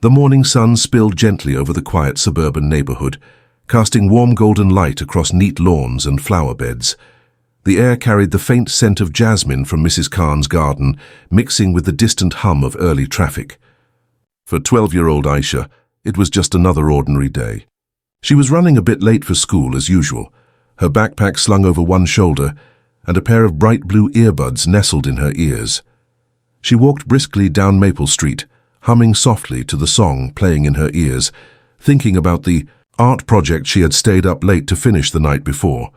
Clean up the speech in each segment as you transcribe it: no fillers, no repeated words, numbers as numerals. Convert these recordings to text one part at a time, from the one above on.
The morning sun spilled gently over the quiet suburban neighborhood, casting warm golden light across neat lawns and flower beds. The air carried the faint scent of jasmine from Mrs. Khan's garden, mixing with the distant hum of early traffic. For 12-year-old Aisha, it was just another ordinary day. She was running a bit late for school as usual, her backpack slung over one shoulder and a pair of bright blue earbuds nestled in her ears. She walked briskly down Maple Street, humming softly to the song playing in her ears, thinking about the art project she had stayed up late to finish the night before.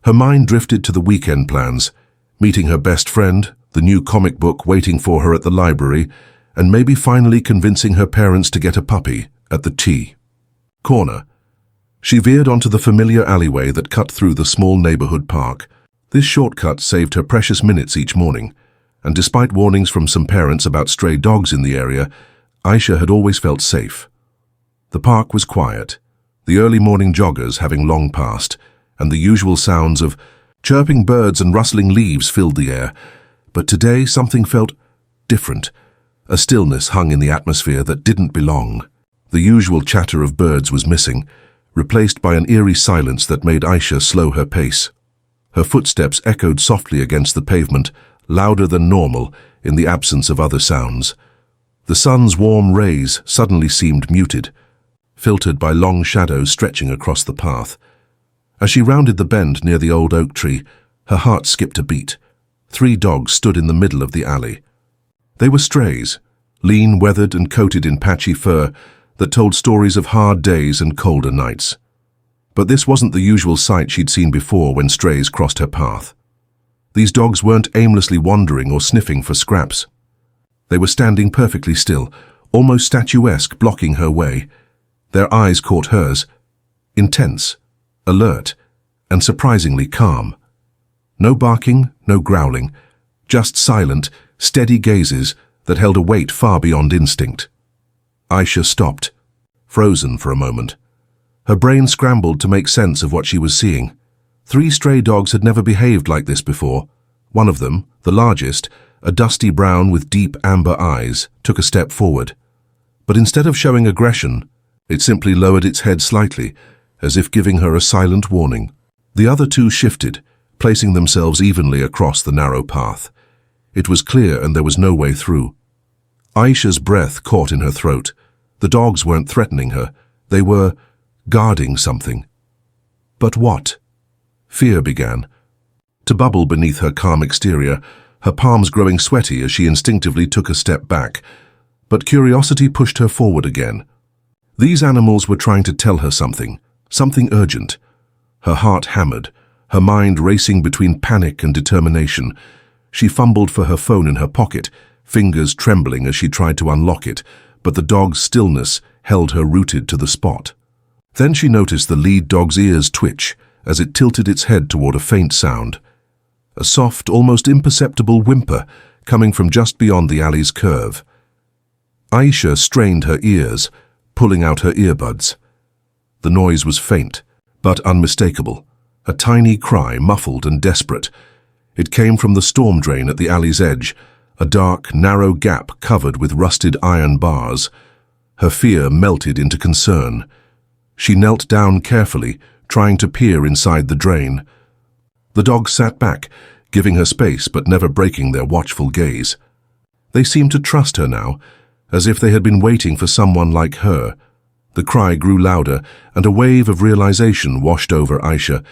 Her mind drifted to the weekend plans, meeting her best friend, the new comic book waiting for her at the library, and maybe finally convincing her parents to get a puppy at the T corner. She veered onto the familiar alleyway that cut through the small neighborhood park. This shortcut saved her precious minutes each morning, and despite warnings from some parents about stray dogs in the area, Aisha had always felt safe. The park was quiet, the early morning joggers having long passed, and the usual sounds of chirping birds and rustling leaves filled the air. But today something felt different. A stillness hung in the atmosphere that didn't belong. The usual chatter of birds was missing, replaced by an eerie silence that made Aisha slow her pace. Her footsteps echoed softly against the pavement, louder than normal in the absence of other sounds. The sun's warm rays suddenly seemed muted, filtered by long shadows stretching across the path. As she rounded the bend near the old oak tree, her heart skipped a beat. 3 dogs stood in the middle of the alley. They were strays, lean, weathered and coated in patchy fur that told stories of hard days and colder nights. But this wasn't the usual sight she'd seen before when strays crossed her path. These dogs weren't aimlessly wandering or sniffing for scraps. They were standing perfectly still, almost statuesque, blocking her way. Their eyes caught hers, intense, alert, and surprisingly calm. No barking, no growling, just silent, steady gazes that held a weight far beyond instinct. Aisha stopped, frozen for a moment. Her brain scrambled to make sense of what she was seeing. 3 stray dogs had never behaved like this before. One of them, the largest, a dusty brown with deep amber eyes, took a step forward. But instead of showing aggression, it simply lowered its head slightly, as if giving her a silent warning. The other 2 shifted, placing themselves evenly across the narrow path. It was clear and there was no way through. Aisha's breath caught in her throat. The dogs weren't threatening her. They were guarding something. But what? Fear began to bubble beneath her calm exterior, her palms growing sweaty as she instinctively took a step back. But curiosity pushed her forward again. These animals were trying to tell her something urgent. Her heart hammered, her mind racing between panic and determination. She fumbled for her phone in her pocket, fingers trembling as she tried to unlock it, but the dog's stillness held her rooted to the spot. Then she noticed the lead dog's ears twitch as it tilted its head toward a faint sound. A soft, almost imperceptible whimper coming from just beyond the alley's curve. Aisha strained her ears, pulling out her earbuds. The noise was faint, but unmistakable. A tiny cry, muffled and desperate. It came from the storm drain at the alley's edge, a dark, narrow gap covered with rusted iron bars. Her fear melted into concern. She knelt down carefully, trying to peer inside the drain. The dogs sat back, giving her space but never breaking their watchful gaze. They seemed to trust her now, as if they had been waiting for someone like her. The cry grew louder, and a wave of realization washed over Aisha.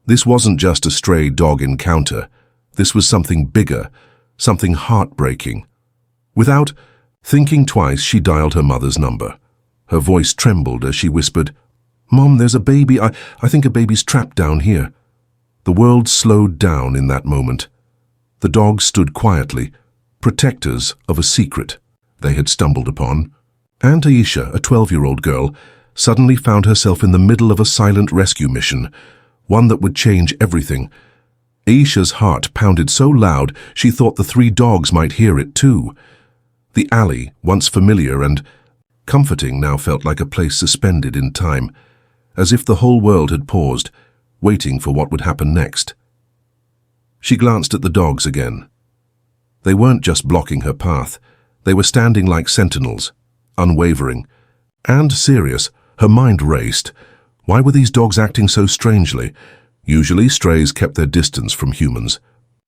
This wasn't just a stray dog encounter. This was something bigger, something heartbreaking. Without thinking twice, she dialed her mother's number. Her voice trembled as she whispered, "Mom, there's a baby. I think a baby's trapped down here." The world slowed down in that moment. The dogs stood quietly, protectors of a secret they had stumbled upon. And Aisha, a 12-year-old girl, suddenly found herself in the middle of a silent rescue mission, one that would change everything. Aisha's heart pounded so loud she thought the 3 dogs might hear it too. The alley, once familiar and comforting, now felt like a place suspended in time, as if the whole world had paused, waiting for what would happen next. She glanced at the dogs again. They weren't just blocking her path. They were standing like sentinels, unwavering. And serious. Her mind raced. Why were these dogs acting so strangely? Usually, strays kept their distance from humans.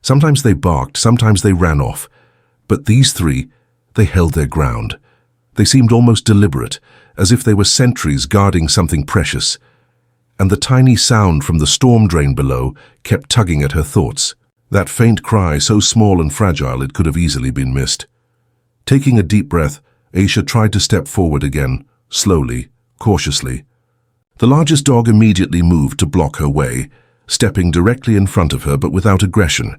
Sometimes they barked, sometimes they ran off. But these three, they held their ground. They seemed almost deliberate, as if they were sentries guarding something precious. And the tiny sound from the storm drain below kept tugging at her thoughts. That faint cry, so small and fragile it could have easily been missed. Taking a deep breath, Aisha tried to step forward again, slowly, cautiously. The largest dog immediately moved to block her way, stepping directly in front of her but without aggression.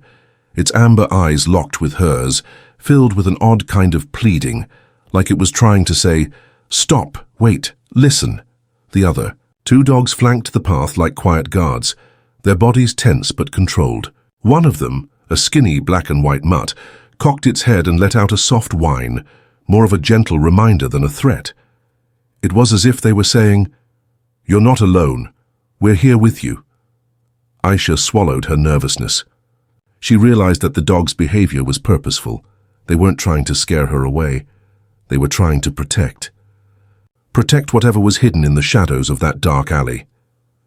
Its amber eyes locked with hers, filled with an odd kind of pleading, like it was trying to say, "Stop, wait, listen." The other, two dogs flanked the path like quiet guards, their bodies tense but controlled. One of them, a skinny black and white mutt, cocked its head and let out a soft whine, more of a gentle reminder than a threat. It was as if they were saying, "You're not alone. We're here with you." Aisha swallowed her nervousness. She realized that the dog's behavior was purposeful. They weren't trying to scare her away. They were trying to protect. Protect whatever was hidden in the shadows of that dark alley.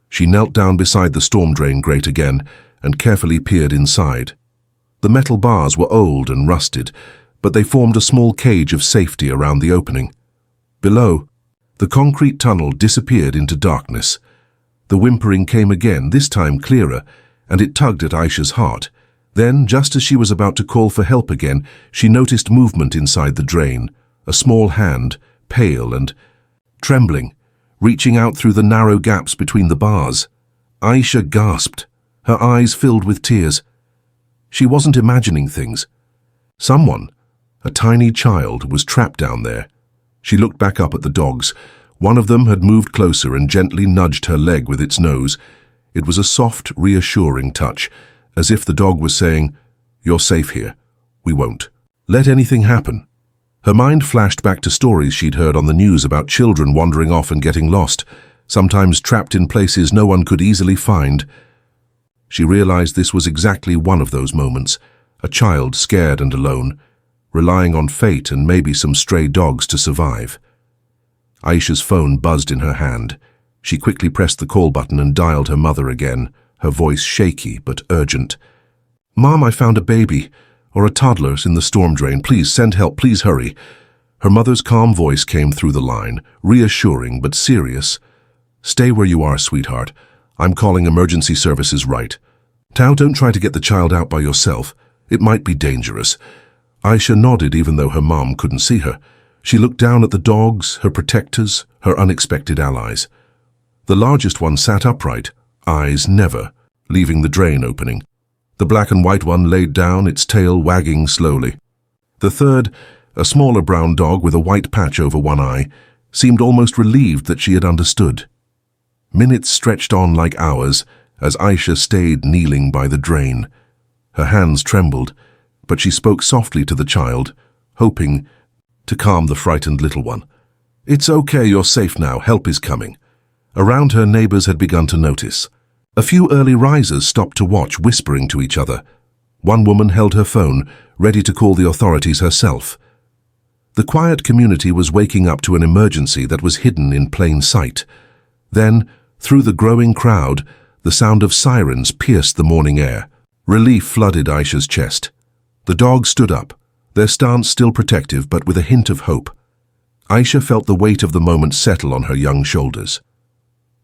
She knelt down beside the storm drain grate again and carefully peered inside. The metal bars were old and rusted, but they formed a small cage of safety around the opening. Below, the concrete tunnel disappeared into darkness. The whimpering came again, this time clearer, and it tugged at Aisha's heart. Then, just as she was about to call for help again, she noticed movement inside the drain, a small hand, pale and trembling, reaching out through the narrow gaps between the bars. Aisha gasped, her eyes filled with tears. She wasn't imagining things. Someone, a tiny child, was trapped down there. She looked back up at the dogs. One of them had moved closer and gently nudged her leg with its nose. It was a soft, reassuring touch, as if the dog was saying, "You're safe here. We won't let anything happen." Her mind flashed back to stories she'd heard on the news about children wandering off and getting lost, sometimes trapped in places no one could easily find. She realized this was exactly one of those moments, a child scared and alone, relying on fate and maybe some stray dogs to survive. Aisha's phone buzzed in her hand. She quickly pressed the call button and dialed her mother again, her voice shaky but urgent. "Mom, I found a baby, or a toddler in the storm drain. Please send help, please hurry." Her mother's calm voice came through the line, reassuring but serious. "Stay where you are, sweetheart. I'm calling emergency services right. Tao, don't try to get the child out by yourself. It might be dangerous." Aisha nodded even though her mom couldn't see her. She looked down at the dogs, her protectors, her unexpected allies. The largest one sat upright, eyes never, leaving the drain opening. The black and white one laid down, its tail wagging slowly. The third, a smaller brown dog with a white patch over one eye, seemed almost relieved that she had understood. Minutes stretched on like hours as Aisha stayed kneeling by the drain. Her hands trembled, but she spoke softly to the child, hoping to calm the frightened little one. "It's okay, you're safe now, help is coming." Around her, neighbors had begun to notice. A few early risers stopped to watch, whispering to each other. One woman held her phone, ready to call the authorities herself. The quiet community was waking up to an emergency that was hidden in plain sight. Then, through the growing crowd, the sound of sirens pierced the morning air. Relief flooded Aisha's chest. The dogs stood up, their stance still protective but with a hint of hope. Aisha felt the weight of the moment settle on her young shoulders.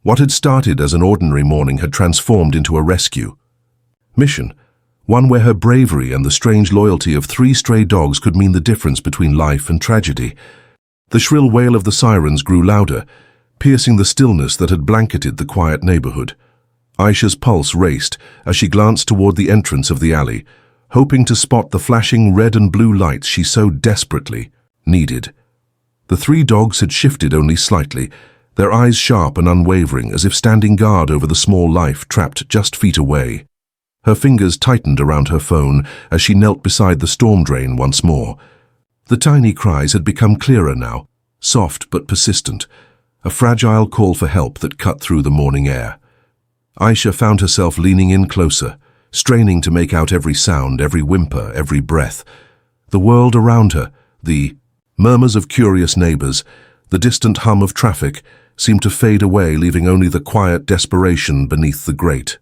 What had started as an ordinary morning had transformed into a rescue mission, one where her bravery and the strange loyalty of 3 stray dogs could mean the difference between life and tragedy. The shrill wail of the sirens grew louder, piercing the stillness that had blanketed the quiet neighborhood. Aisha's pulse raced as she glanced toward the entrance of the alley, hoping to spot the flashing red and blue lights she so desperately needed. The 3 dogs had shifted only slightly, their eyes sharp and unwavering, as if standing guard over the small life trapped just feet away. Her fingers tightened around her phone as she knelt beside the storm drain once more. The tiny cries had become clearer now, soft but persistent, a fragile call for help that cut through the morning air. Aisha found herself leaning in closer, straining to make out every sound, every whimper, every breath. The world around her, the Murmurs of curious neighbors, the distant hum of traffic, seemed to fade away, leaving only the quiet desperation beneath the grate.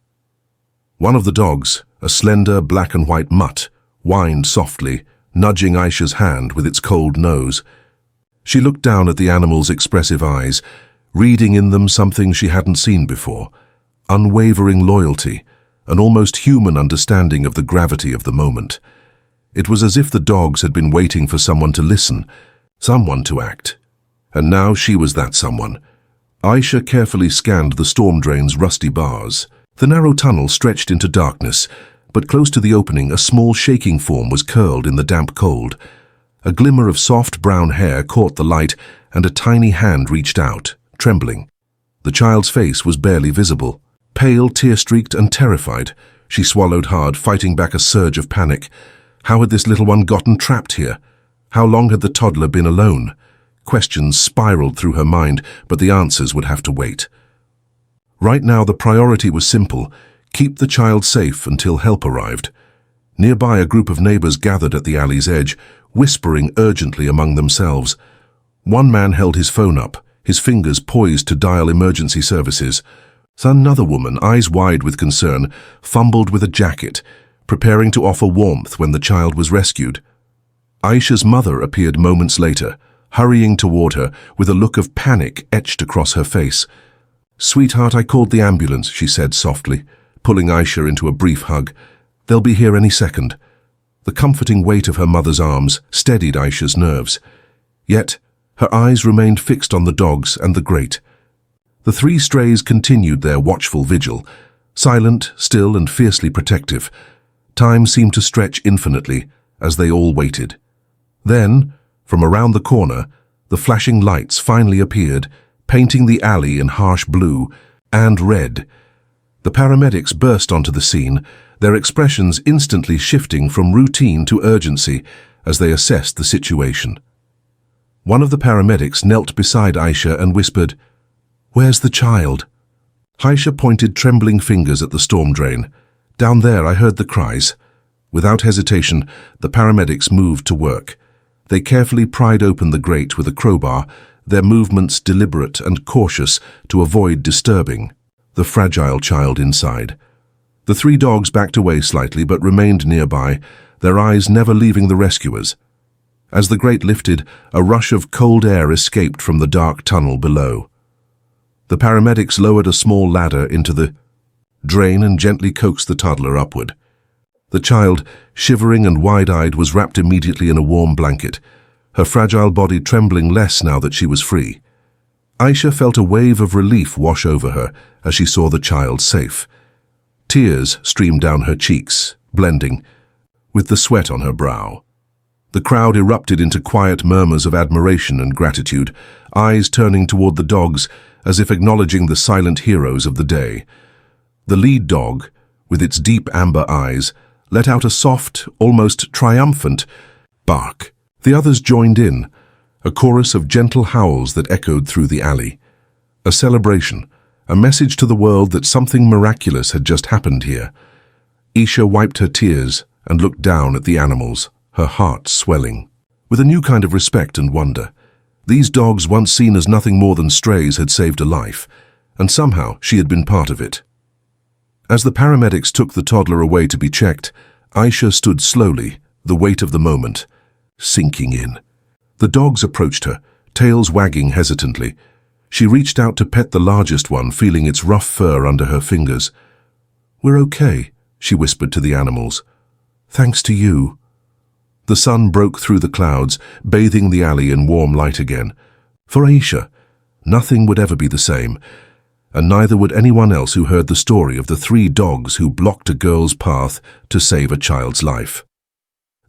One of the dogs, a slender black and white mutt, whined softly, nudging Aisha's hand with its cold nose. She looked down at the animal's expressive eyes, reading in them something she hadn't seen before: unwavering loyalty, an almost human understanding of the gravity of the moment. It was as if the dogs had been waiting for someone to listen, someone to act. And now she was that someone. Aisha carefully scanned the storm drain's rusty bars. The narrow tunnel stretched into darkness, but close to the opening a small shaking form was curled in the damp cold. A glimmer of soft brown hair caught the light, and a tiny hand reached out, trembling. The child's face was barely visible. Pale, tear-streaked and terrified, she swallowed hard, fighting back a surge of panic. How had this little one gotten trapped here? How long had the toddler been alone? Questions spiraled through her mind, but the answers would have to wait. Right now the priority was simple: keep the child safe until help arrived. Nearby, a group of neighbors gathered at the alley's edge, whispering urgently among themselves. One man held his phone up, his fingers poised to dial emergency services. Another woman, eyes wide with concern, fumbled with a jacket, preparing to offer warmth when the child was rescued. Aisha's mother appeared moments later, hurrying toward her with a look of panic etched across her face. "Sweetheart, I called the ambulance," she said softly, pulling Aisha into a brief hug. "They'll be here any second." The comforting weight of her mother's arms steadied Aisha's nerves. Yet, her eyes remained fixed on the dogs and the grate. The three strays continued their watchful vigil, silent, still, and fiercely protective. Time seemed to stretch infinitely as they all waited. Then, from around the corner, the flashing lights finally appeared, painting the alley in harsh blue and red. The paramedics burst onto the scene, their expressions instantly shifting from routine to urgency as they assessed the situation. One of the paramedics knelt beside Aisha and whispered, "Where's the child?" Aisha pointed trembling fingers at the storm drain. "Down there, I heard the cries." Without hesitation, the paramedics moved to work. They carefully pried open the grate with a crowbar, their movements deliberate and cautious to avoid disturbing the fragile child inside. The three dogs backed away slightly but remained nearby, their eyes never leaving the rescuers. As the grate lifted, a rush of cold air escaped from the dark tunnel below. The paramedics lowered a small ladder into the drain and gently coaxed the toddler upward. The child, shivering and wide-eyed, was wrapped immediately in a warm blanket, her fragile body trembling less now that she was free. Aisha felt a wave of relief wash over her as she saw the child safe. Tears streamed down her cheeks, blending with the sweat on her brow. The crowd erupted into quiet murmurs of admiration and gratitude, eyes turning toward the dogs as if acknowledging the silent heroes of the day. The lead dog, with its deep amber eyes, let out a soft, almost triumphant bark. The others joined in, a chorus of gentle howls that echoed through the alley. A celebration, a message to the world that something miraculous had just happened here. Aisha wiped her tears and looked down at the animals, her heart swelling. With a new kind of respect and wonder, these dogs, once seen as nothing more than strays, had saved a life, and somehow she had been part of it. As the paramedics took the toddler away to be checked, Aisha stood slowly, the weight of the moment sinking in. The dogs approached her, tails wagging hesitantly. She reached out to pet the largest one, feeling its rough fur under her fingers. "We're okay," she whispered to the animals. "Thanks to you." The sun broke through the clouds, bathing the alley in warm light again. For Aisha, nothing would ever be the same, and neither would anyone else who heard the story of the three dogs who blocked a girl's path to save a child's life.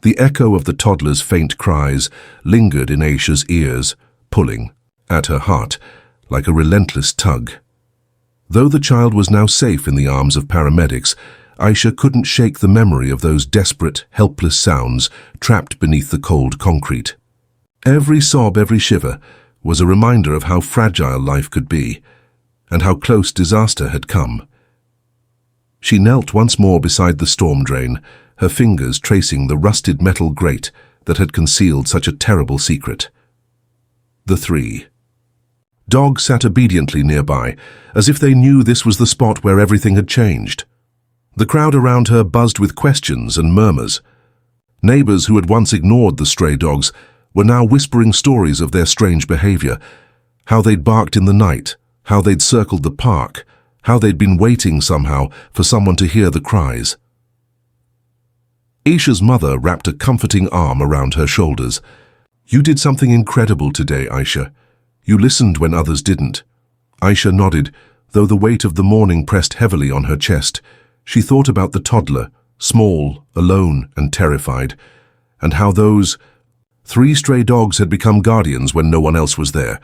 The echo of the toddler's faint cries lingered in Aisha's ears, pulling at her heart like a relentless tug. Though the child was now safe in the arms of paramedics, Aisha couldn't shake the memory of those desperate, helpless sounds trapped beneath the cold concrete. Every sob, every shiver, was a reminder of how fragile life could be, and how close disaster had come. She knelt once more beside the storm drain, her fingers tracing the rusted metal grate that had concealed such a terrible secret. The three dogs sat obediently nearby, as if they knew this was the spot where everything had changed. The crowd around her buzzed with questions and murmurs. Neighbors who had once ignored the stray dogs were now whispering stories of their strange behavior, how they'd barked in the night, how they'd circled the park, how they'd been waiting somehow for someone to hear the cries. Aisha's mother wrapped a comforting arm around her shoulders. "You did something incredible today, Aisha. You listened when others didn't." Aisha nodded, though the weight of the morning pressed heavily on her chest. She thought about the toddler, small, alone, and terrified, and how those 3 stray dogs had become guardians when no one else was there.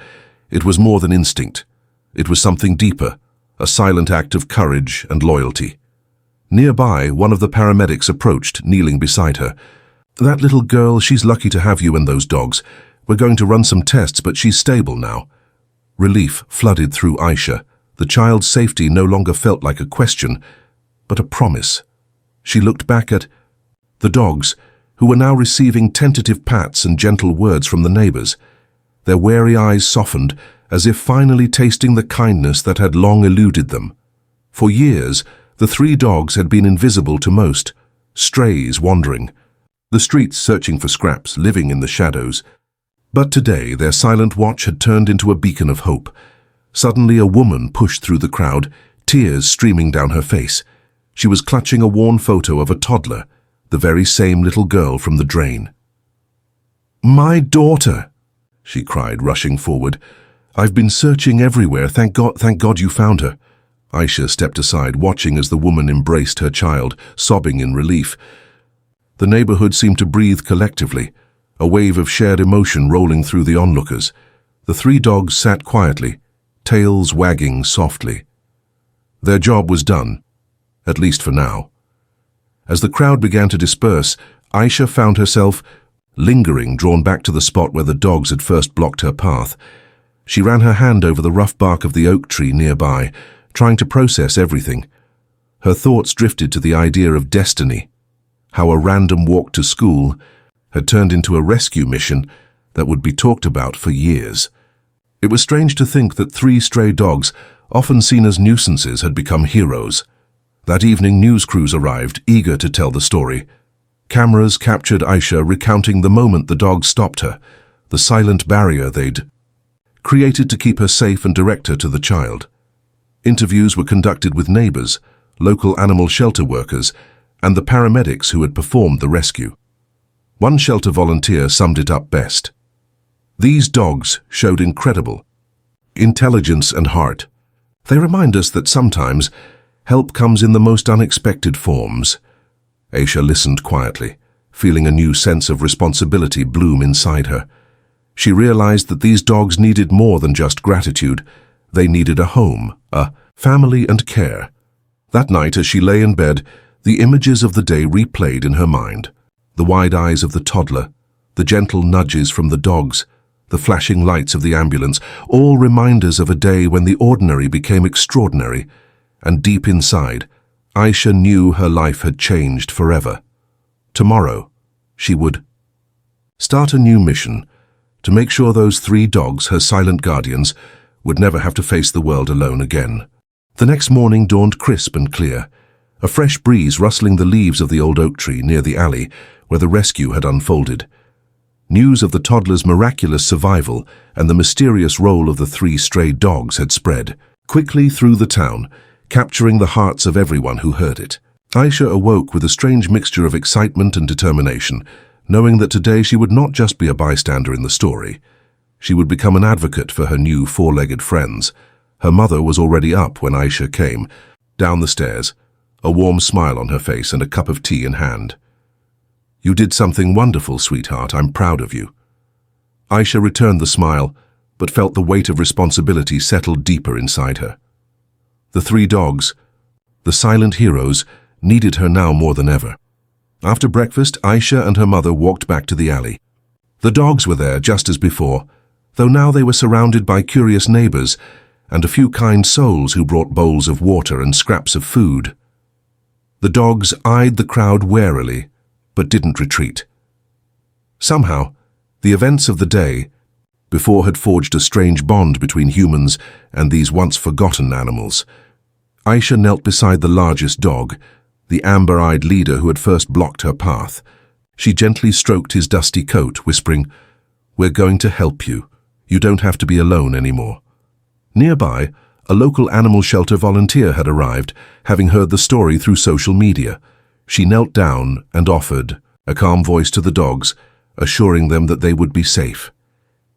It was more than instinct. It was something deeper, a silent act of courage and loyalty. Nearby, one of the paramedics approached, kneeling beside her. "That little girl, she's lucky to have you and those dogs. We're going to run some tests, but she's stable now." Relief flooded through Aisha. The child's safety no longer felt like a question, but a promise. She looked back at the dogs, who were now receiving tentative pats and gentle words from the neighbors. Their wary eyes softened, as if finally tasting the kindness that had long eluded them. For years, the 3 dogs had been invisible to most, strays wandering, the streets searching for scraps, living in the shadows. But today, their silent watch had turned into a beacon of hope. Suddenly, a woman pushed through the crowd, tears streaming down her face. She was clutching a worn photo of a toddler, the very same little girl from the drain. "My daughter!" she cried, rushing forward. "I've been searching everywhere. Thank God you found her." Aisha stepped aside, watching as the woman embraced her child, sobbing in relief. The neighborhood seemed to breathe collectively, a wave of shared emotion rolling through the onlookers. The 3 dogs sat quietly, tails wagging softly. Their job was done, at least for now. As the crowd began to disperse, Aisha found herself lingering, drawn back to the spot where the dogs had first blocked her path. She ran her hand over the rough bark of the oak tree nearby, trying to process everything. Her thoughts drifted to the idea of destiny, how a random walk to school had turned into a rescue mission that would be talked about for years. It was strange to think that 3 stray dogs, often seen as nuisances, had become heroes. That evening, news crews arrived, eager to tell the story. Cameras captured Aisha recounting the moment the dogs stopped her, the silent barrier they'd created to keep her safe and direct her to the child. Interviews were conducted with neighbors, local animal shelter workers, and the paramedics who had performed the rescue. One shelter volunteer summed it up best. "These dogs showed incredible intelligence and heart. They remind us that sometimes help comes in the most unexpected forms." Aisha listened quietly, feeling a new sense of responsibility bloom inside her. She realized that these dogs needed more than just gratitude. They needed a home, a family and care. That night, as she lay in bed, the images of the day replayed in her mind. The wide eyes of the toddler, the gentle nudges from the dogs, the flashing lights of the ambulance, all reminders of a day when the ordinary became extraordinary. And deep inside, Aisha knew her life had changed forever. Tomorrow, she would start a new mission to make sure those 3 dogs, her silent guardians, would never have to face the world alone again. The next morning dawned crisp and clear, a fresh breeze rustling the leaves of the old oak tree near the alley where the rescue had unfolded. News of the toddler's miraculous survival and the mysterious role of the 3 stray dogs had spread quickly through the town, capturing the hearts of everyone who heard it. Aisha awoke with a strange mixture of excitement and determination, knowing that today she would not just be a bystander in the story. She would become an advocate for her new 4-legged friends. Her mother was already up when Aisha came down the stairs, a warm smile on her face and a cup of tea in hand. "You did something wonderful, sweetheart. I'm proud of you." Aisha returned the smile, but felt the weight of responsibility settle deeper inside her. The 3 dogs, the silent heroes, needed her now more than ever. After breakfast, Aisha and her mother walked back to the alley. The dogs were there just as before, though now they were surrounded by curious neighbors and a few kind souls who brought bowls of water and scraps of food. The dogs eyed the crowd warily, but didn't retreat. Somehow, the events of the day before had forged a strange bond between humans and these once-forgotten animals. Aisha knelt beside the largest dog, the amber-eyed leader who had first blocked her path. She gently stroked his dusty coat, whispering, "We're going to help you. You don't have to be alone anymore." Nearby, a local animal shelter volunteer had arrived, having heard the story through social media. She knelt down and offered a calm voice to the dogs, assuring them that they would be safe.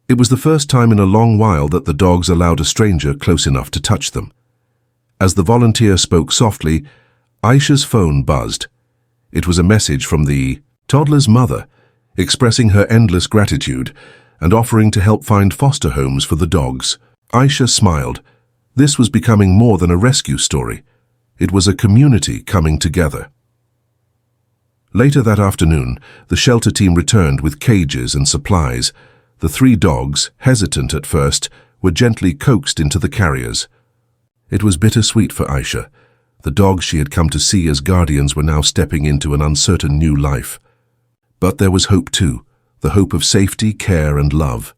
It was the first time in a long while that the dogs allowed a stranger close enough to touch them. As the volunteer spoke softly, Aisha's phone buzzed. It was a message from the toddler's mother, expressing her endless gratitude and offering to help find foster homes for the dogs. Aisha smiled. This was becoming more than a rescue story. It was a community coming together. Later that afternoon, the shelter team returned with cages and supplies. The 3 dogs, hesitant at first, were gently coaxed into the carriers. It was bittersweet for Aisha. The dogs she had come to see as guardians were now stepping into an uncertain new life. But there was hope too, the hope of safety, care and love.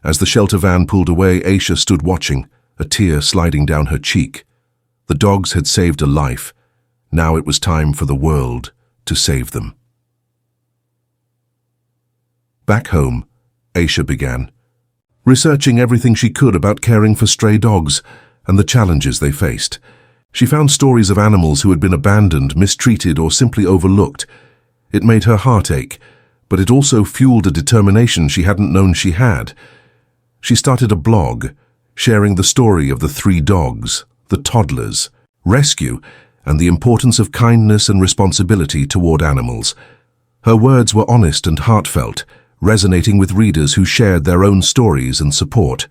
As the shelter van pulled away, Aisha stood watching, a tear sliding down her cheek. The dogs had saved a life. Now it was time for the world to save them. Back home, Aisha began, researching everything she could about caring for stray dogs and the challenges they faced. She found stories of animals who had been abandoned, mistreated, or simply overlooked. It made her heart ache, but it also fueled a determination she hadn't known she had. She started a blog, sharing the story of the 3 dogs, the toddlers, rescue, and the importance of kindness and responsibility toward animals. Her words were honest and heartfelt, resonating with readers who shared their own stories and support.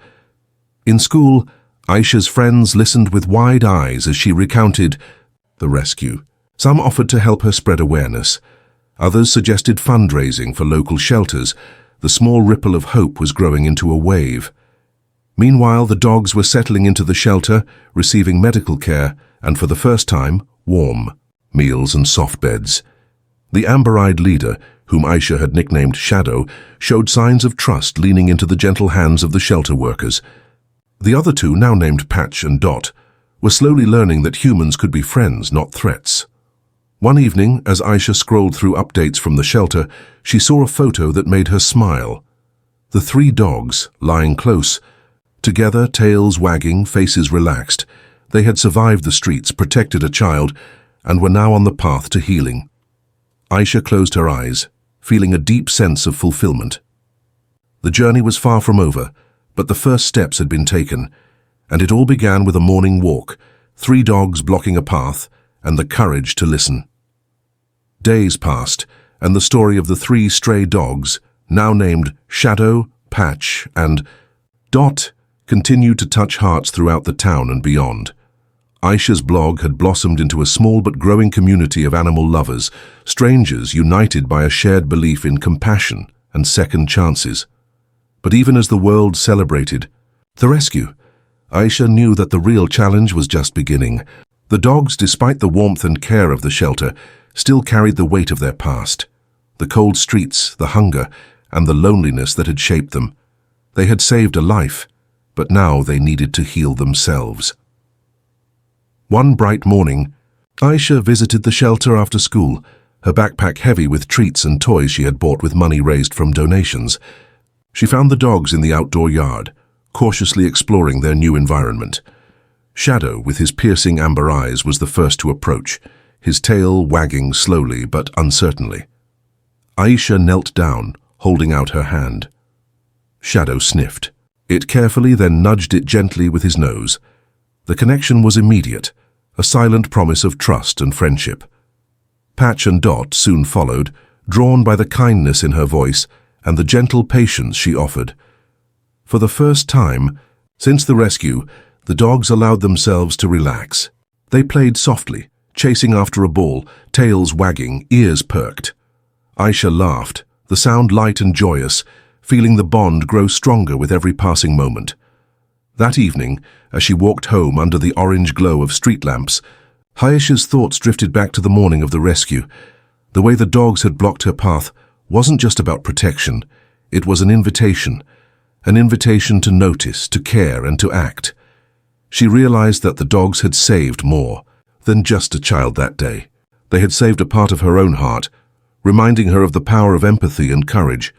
In school, Aisha's friends listened with wide eyes as she recounted the rescue. Some offered to help her spread awareness. Others suggested fundraising for local shelters. The small ripple of hope was growing into a wave. Meanwhile, the dogs were settling into the shelter, receiving medical care, and for the first time, warm meals and soft beds. The amber-eyed leader, whom Aisha had nicknamed Shadow, showed signs of trust, leaning into the gentle hands of the shelter workers. The other 2, now named Patch and Dot, were slowly learning that humans could be friends, not threats. One evening, as Aisha scrolled through updates from the shelter, she saw a photo that made her smile. The 3 dogs, lying close, together, tails wagging, faces relaxed. They had survived the streets, protected a child, and were now on the path to healing. Aisha closed her eyes, feeling a deep sense of fulfillment. The journey was far from over, but the first steps had been taken, and it all began with a morning walk, 3 dogs blocking a path, and the courage to listen. Days passed, and the story of the 3 stray dogs, now named Shadow, Patch, and Dot, continued to touch hearts throughout the town and beyond. Aisha's blog had blossomed into a small but growing community of animal lovers, strangers united by a shared belief in compassion and second chances. But even as the world celebrated the rescue, Aisha knew that the real challenge was just beginning. The dogs, despite the warmth and care of the shelter, still carried the weight of their past. The cold streets, the hunger, and the loneliness that had shaped them. They had saved a life, but now they needed to heal themselves. One bright morning, Aisha visited the shelter after school, her backpack heavy with treats and toys she had bought with money raised from donations. She found the dogs in the outdoor yard, cautiously exploring their new environment. Shadow, with his piercing amber eyes, was the first to approach, his tail wagging slowly but uncertainly. Aisha knelt down, holding out her hand. Shadow sniffed. It carefully, then nudged it gently with his nose. The connection was immediate, a silent promise of trust and friendship. Patch and Dot soon followed, drawn by the kindness in her voice and the gentle patience she offered. For the first time, since the rescue, the dogs allowed themselves to relax. They played softly, chasing after a ball, tails wagging, ears perked. Aisha laughed, the sound light and joyous, feeling the bond grow stronger with every passing moment. That evening, as she walked home under the orange glow of street lamps, Aisha's thoughts drifted back to the morning of the rescue. The way the dogs had blocked her path wasn't just about protection, it was an invitation. an invitation to notice, to care, and to act. She realized that the dogs had saved more than just a child that day. They had saved a part of her own heart, reminding her of the power of empathy and courage.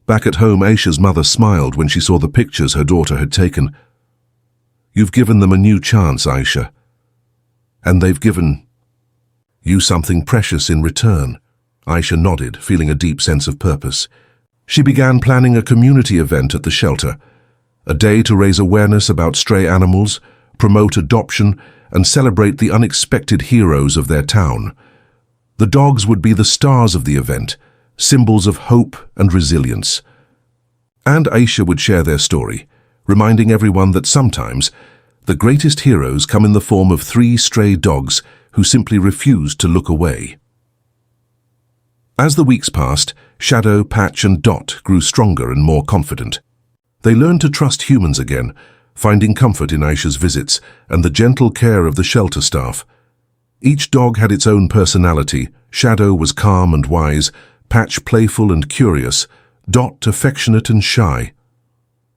Back at home, Aisha's mother smiled when she saw the pictures her daughter had taken. "You've given them a new chance, Aisha. And they've given you something precious in return." Aisha nodded, feeling a deep sense of purpose. She began planning a community event at the shelter, a day to raise awareness about stray animals, promote adoption, and celebrate the unexpected heroes of their town. The dogs would be the stars of the event, symbols of hope and resilience. And Aisha would share their story, reminding everyone that sometimes the greatest heroes come in the form of 3 stray dogs who simply refused to look away. As the weeks passed, Shadow, Patch, and Dot grew stronger and more confident. They learned to trust humans again, finding comfort in Aisha's visits and the gentle care of the shelter staff. Each dog had its own personality. Shadow was calm and wise, Patch playful and curious, Dot affectionate and shy.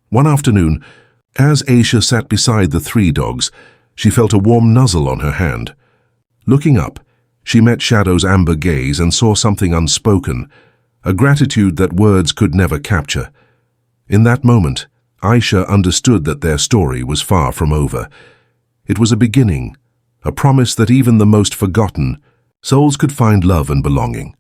One afternoon, as Aisha sat beside the 3 dogs, she felt a warm nuzzle on her hand. Looking up, she met Shadow's amber gaze and saw something unspoken, a gratitude that words could never capture. In that moment, Aisha understood that their story was far from over. It was a beginning, a promise that even the most forgotten souls could find love and belonging.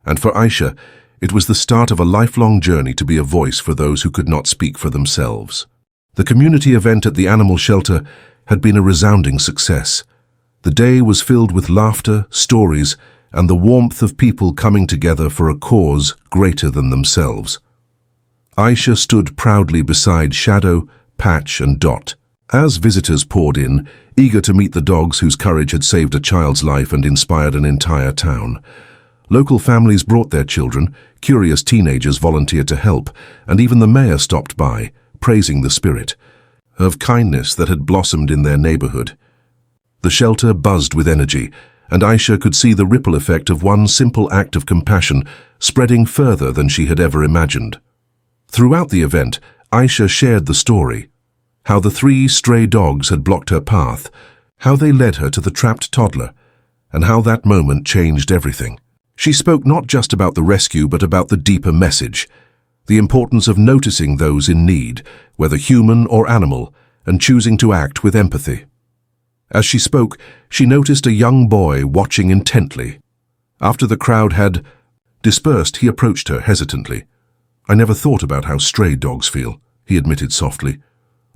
And for Aisha, it was the start of a lifelong journey to be a voice for those who could not speak for themselves. The community event at the animal shelter had been a resounding success. The day was filled with laughter, stories, and the warmth of people coming together for a cause greater than themselves. Aisha stood proudly beside Shadow, Patch, and Dot. As visitors poured in, eager to meet the dogs whose courage had saved a child's life and inspired an entire town. Local families brought their children, curious teenagers volunteered to help, and even the mayor stopped by, praising the spirit of kindness that had blossomed in their neighborhood. The shelter buzzed with energy, and Aisha could see the ripple effect of one simple act of compassion spreading further than she had ever imagined. Throughout the event, Aisha shared the story, how the 3 stray dogs had blocked her path, how they led her to the trapped toddler, and how that moment changed everything. She spoke not just about the rescue but about the deeper message, the importance of noticing those in need, whether human or animal, and choosing to act with empathy. As she spoke, she noticed a young boy watching intently. After the crowd had dispersed, he approached her hesitantly. "I never thought about how stray dogs feel," he admitted softly.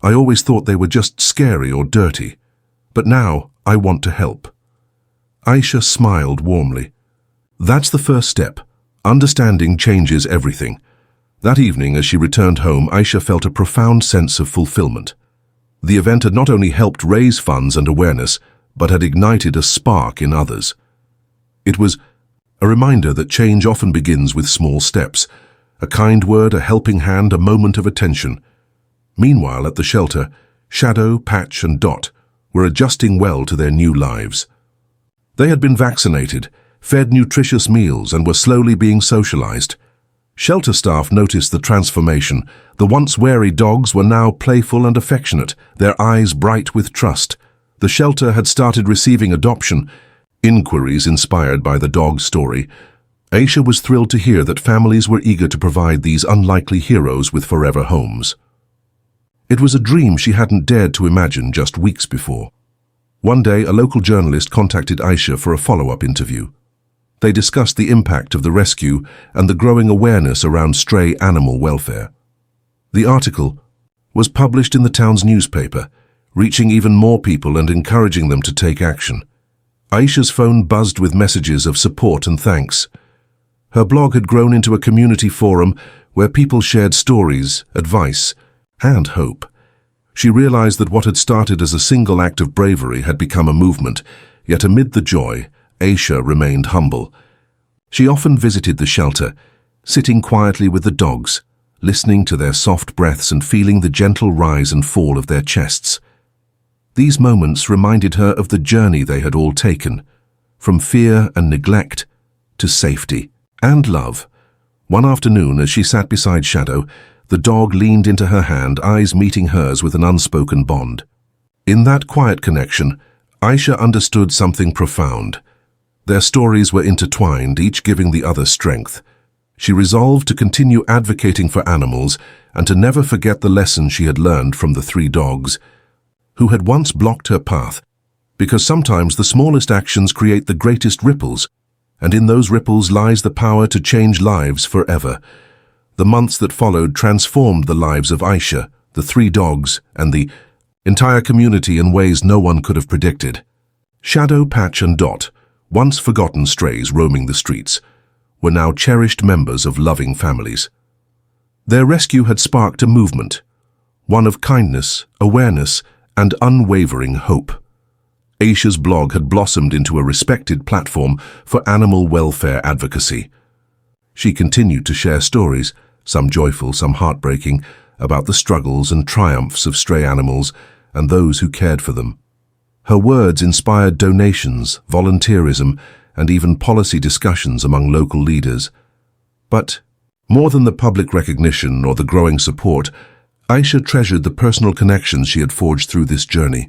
"I always thought they were just scary or dirty. But now I want to help." Aisha smiled warmly. That's the first step. Understanding changes everything. That evening, as she returned home, Aisha felt a profound sense of fulfillment. The event had not only helped raise funds and awareness, but had ignited a spark in others. It was a reminder that change often begins with small steps, a kind word, a helping hand, a moment of attention. Meanwhile, at the shelter, Shadow, Patch, and Dot were adjusting well to their new lives. They had been vaccinated, fed nutritious meals, and were slowly being socialized. Shelter staff noticed the transformation. The once wary dogs were now playful and affectionate, their eyes bright with trust. The shelter had started receiving adoption inquiries inspired by the dog's story. Aisha was thrilled to hear that families were eager to provide these unlikely heroes with forever homes. It was a dream she hadn't dared to imagine just weeks before. One day, a local journalist contacted Aisha for a follow-up interview. They discussed the impact of the rescue and the growing awareness around stray animal welfare. The article was published in the town's newspaper, reaching even more people and encouraging them to take action. Aisha's phone buzzed with messages of support and thanks. Her blog had grown into a community forum where people shared stories, advice, and hope. She realized that what had started as a single act of bravery had become a movement, yet amid the joy, Aisha remained humble. She often visited the shelter, sitting quietly with the dogs, listening to their soft breaths and feeling the gentle rise and fall of their chests. These moments reminded her of the journey they had all taken, from fear and neglect to safety and love. One afternoon, as she sat beside Shadow, The dog leaned into her hand, eyes meeting hers with an unspoken bond. In that quiet connection, Aisha understood something profound. Their stories were intertwined, each giving the other strength. She resolved to continue advocating for animals and to never forget the lesson she had learned from the 3 dogs, who had once blocked her path, because sometimes the smallest actions create the greatest ripples, and in those ripples lies the power to change lives forever. The months that followed transformed the lives of Aisha, the 3 dogs, and the entire community in ways no one could have predicted. Shadow, Patch, and Dot, once forgotten strays roaming the streets, were now cherished members of loving families. Their rescue had sparked a movement, one of kindness, awareness, and unwavering hope. Aisha's blog had blossomed into a respected platform for animal welfare advocacy. She continued to share stories, some joyful, some heartbreaking, about the struggles and triumphs of stray animals and those who cared for them. Her words inspired donations, volunteerism, and even policy discussions among local leaders. But, more than the public recognition or the growing support, Aisha treasured the personal connections she had forged through this journey.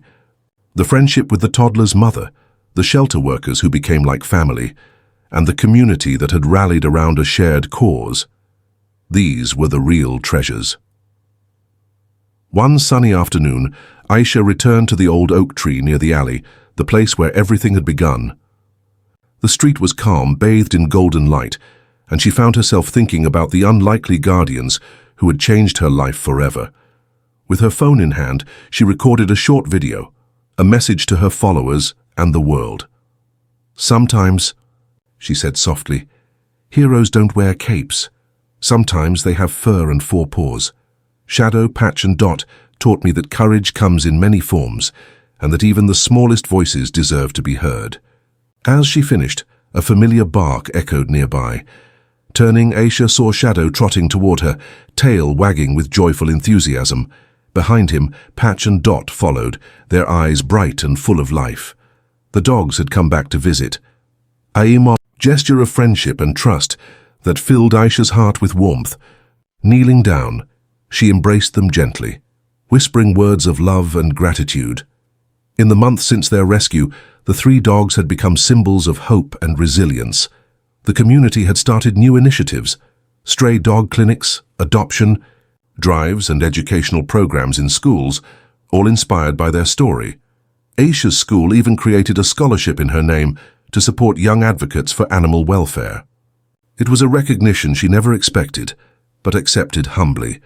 The friendship with the toddler's mother, the shelter workers who became like family, and the community that had rallied around a shared cause. These were the real treasures. One sunny afternoon, Aisha returned to the old oak tree near the alley, the place where everything had begun. The street was calm, bathed in golden light, and she found herself thinking about the unlikely guardians who had changed her life forever. With her phone in hand, she recorded a short video, a message to her followers and the world. "Sometimes," she said softly, "heroes don't wear capes. Sometimes they have fur and 4 paws. Shadow, Patch, and Dot taught me that courage comes in many forms, and that even the smallest voices deserve to be heard." As she finished, a familiar bark echoed nearby. Turning, Aisha saw Shadow trotting toward her, tail wagging with joyful enthusiasm. Behind him, Patch and Dot followed, their eyes bright and full of life. The dogs had come back to visit. A gesture of friendship and trust that filled Aisha's heart with warmth. Kneeling down, she embraced them gently, whispering words of love and gratitude. In the months since their rescue, the 3 dogs had become symbols of hope and resilience. The community had started new initiatives, stray dog clinics, adoption, drives, and educational programs in schools, all inspired by their story. Aisha's school even created a scholarship in her name to support young advocates for animal welfare. It was a recognition she never expected, but accepted humbly,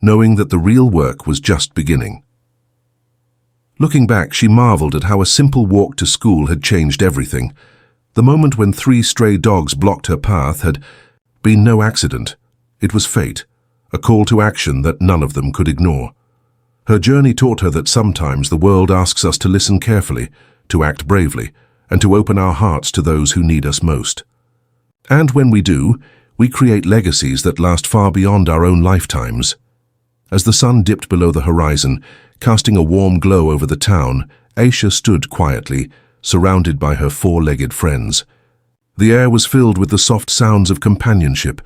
knowing that the real work was just beginning. Looking back, she marveled at how a simple walk to school had changed everything. The moment when 3 stray dogs blocked her path had been no accident. It was fate, a call to action that none of them could ignore. Her journey taught her that sometimes the world asks us to listen carefully, to act bravely, and to open our hearts to those who need us most. And when we do, we create legacies that last far beyond our own lifetimes. As the sun dipped below the horizon, casting a warm glow over the town, Aisha stood quietly, surrounded by her 4-legged friends. The air was filled with the soft sounds of companionship,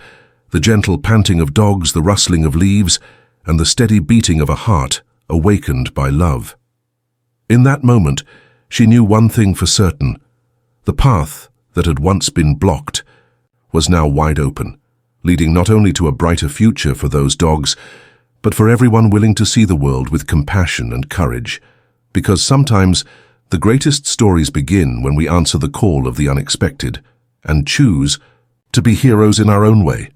the gentle panting of dogs, the rustling of leaves, and the steady beating of a heart awakened by love. In that moment, she knew one thing for certain. The path that had once been blocked was now wide open, leading not only to a brighter future for those dogs, but for everyone willing to see the world with compassion and courage. Because sometimes the greatest stories begin when we answer the call of the unexpected and choose to be heroes in our own way.